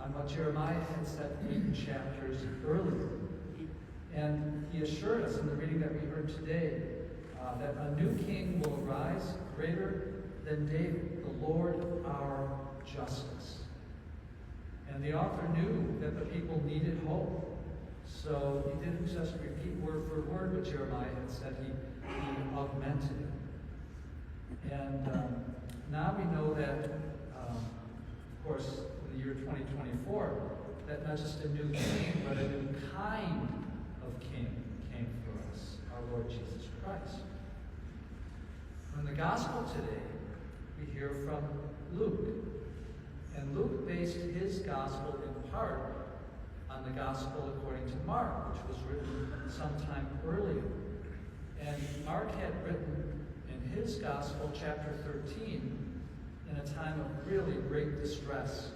on what Jeremiah had said 8 chapters earlier. And he assured us in the reading that we heard today that a new king will arise greater than David, the Lord our justice. And the author knew that the people needed hope. So he didn't just repeat word for word what Jeremiah had said, he augmented it. And now we know that, of course, in the year 2024, that not just a new king, but a new kind of king came for us, our Lord Jesus Christ. In the gospel today, we hear from Luke. And Luke based his gospel in part on the gospel according to Mark, which was written sometime earlier. And Mark had written in his gospel, chapter 13, in a time of really great distress.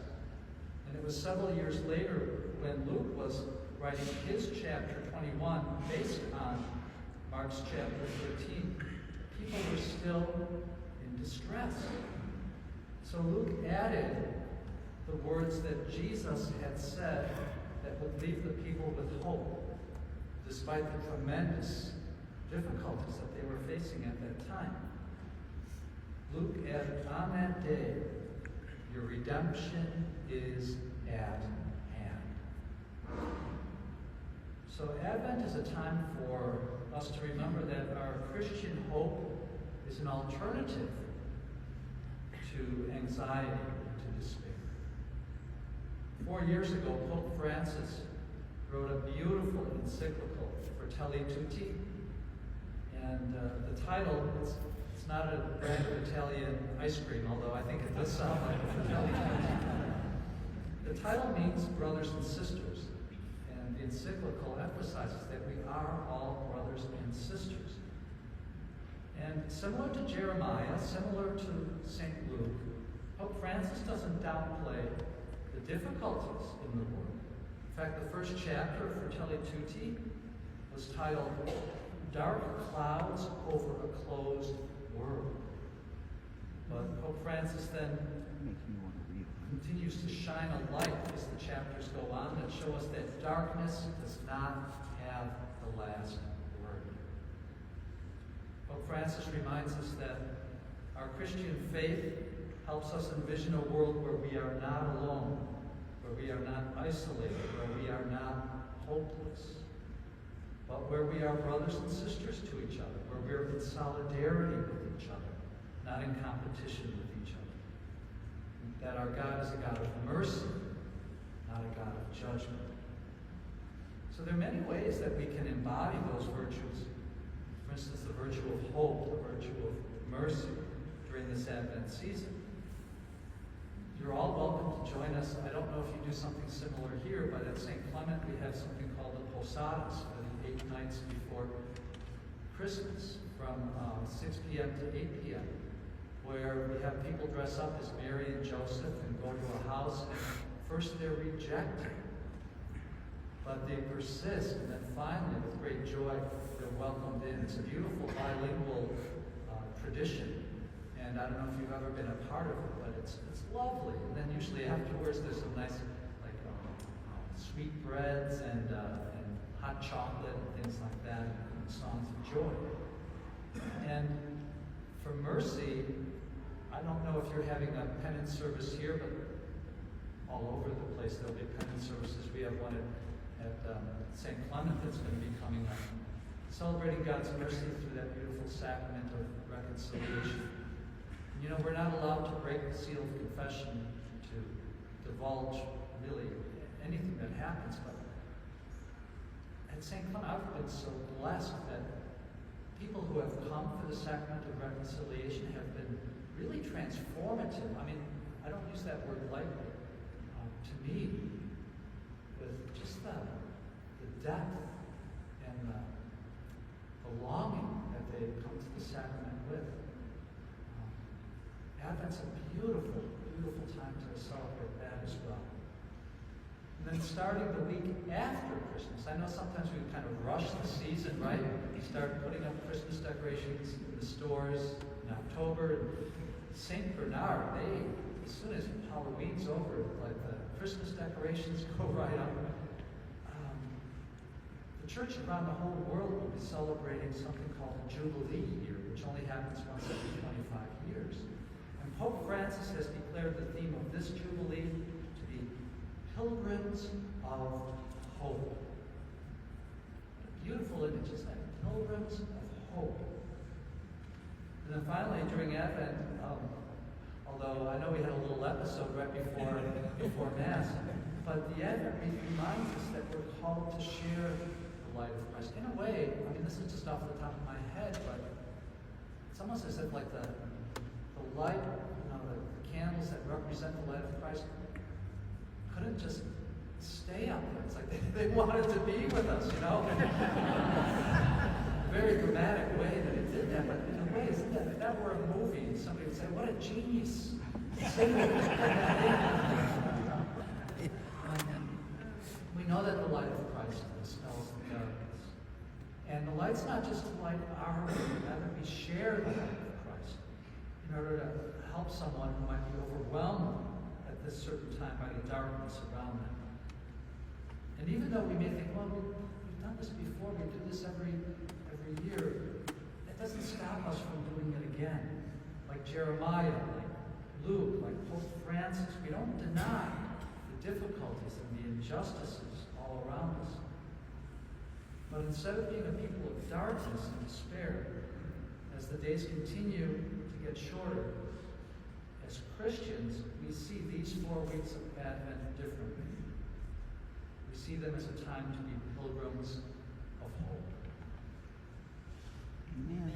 And it was several years later when Luke was writing his chapter 21 based on Mark's chapter 13. People were still in distress. So Luke added the words that Jesus had said that would leave the people with hope, despite the tremendous difficulties that they were facing at that time. Luke added, on that day, your redemption is at hand. So Advent is a time for us to remember that our Christian hope is an alternative to anxiety and to despair. 4 years ago, Pope Francis wrote a beautiful encyclical, Fratelli Tutti. And the title, it's not a brand of Italian ice cream, although I think it does sound like Fratelli Tutti. The title means brothers and sisters. And the encyclical emphasizes that we are all brothers and sisters. And similar to Jeremiah, similar to St. Luke, Pope Francis doesn't downplay the difficulties in the world. In fact, the first chapter of Fratelli Tutti was titled, Dark Clouds Over a Closed World. But Pope Francis then continues to shine a light as the chapters go on that show us that darkness does not have the last word. Pope Francis reminds us that our Christian faith helps us envision a world where we are not alone, where we are not isolated, where we are not hopeless, but where we are brothers and sisters to each other, where we're in solidarity with each other, not in competition with each other. That our God is a God of mercy, not a God of judgment. So there are many ways that we can embody those virtues. For instance, the virtue of hope, the virtue of mercy during this Advent season. You're all welcome to join us. I don't know if you do something similar here, but at St. Clement we have something called the Posadas, for the 8 nights before Christmas, from 6 p.m. to 8 p.m., where we have people dress up as Mary and Joseph and go to a house, and first they're rejected, but they persist, and then finally, with great joy, they're welcomed in. It's a beautiful bilingual tradition. And I don't know if you've ever been a part of it, but it's lovely. And then usually afterwards there's some nice sweet breads and hot chocolate and things like that, and songs of joy. And for mercy, I don't know if you're having a penance service here, but all over the place there'll be penance services. We have one at St. Clement that's going to be coming up, celebrating God's mercy through that beautiful sacrament of reconciliation. You know, we're not allowed to break the seal of confession to divulge really anything that happens, but at St. Clement, I've been so blessed that people who have come for the sacrament of reconciliation have been really transformative. I mean, I don't use that word lightly. To me, with just the depth and the longing that they come to the sacrament with. Advent's a beautiful, beautiful time to celebrate that as well. And then starting the week after Christmas, I know sometimes we kind of rush the season, right? We start putting up Christmas decorations in the stores in October. St. Bernard, as soon as Halloween's over, like the Christmas decorations go right up. The church around the whole world will be celebrating something called the Jubilee year, which only happens once every 25 years. And Pope Francis has declared the theme of this Jubilee to be Pilgrims of Hope. Beautiful image, isn't it? Pilgrims of hope. And then finally, during Advent, although I know we had a little episode right before Mass, but the Advent reminds us that we're called to share the light of Christ. In a way, I mean, this is just off the top of my head, but it's almost as if like the light, the candles that represent the light of Christ couldn't just stay up there. It's like they wanted to be with us, Very dramatic way that it did that, but in a way, isn't that if that were a movie, somebody would say, what a genius. We know that the light of Christ dispels the darkness. And the light's not just to light our way, but rather we share the light of Christ in order to help someone who might be overwhelmed at this certain time by the darkness around them. And even though we may think, well, we've done this before, we do this every year, that doesn't stop us from doing it again. Like Jeremiah, like Luke, like Pope Francis, we don't deny the difficulties and the injustices all around us. But instead of being a people of darkness and despair, as the days continue to get shorter, as Christians, we see these 4 weeks of Advent differently. We see them as a time to be pilgrims of hope. Amen.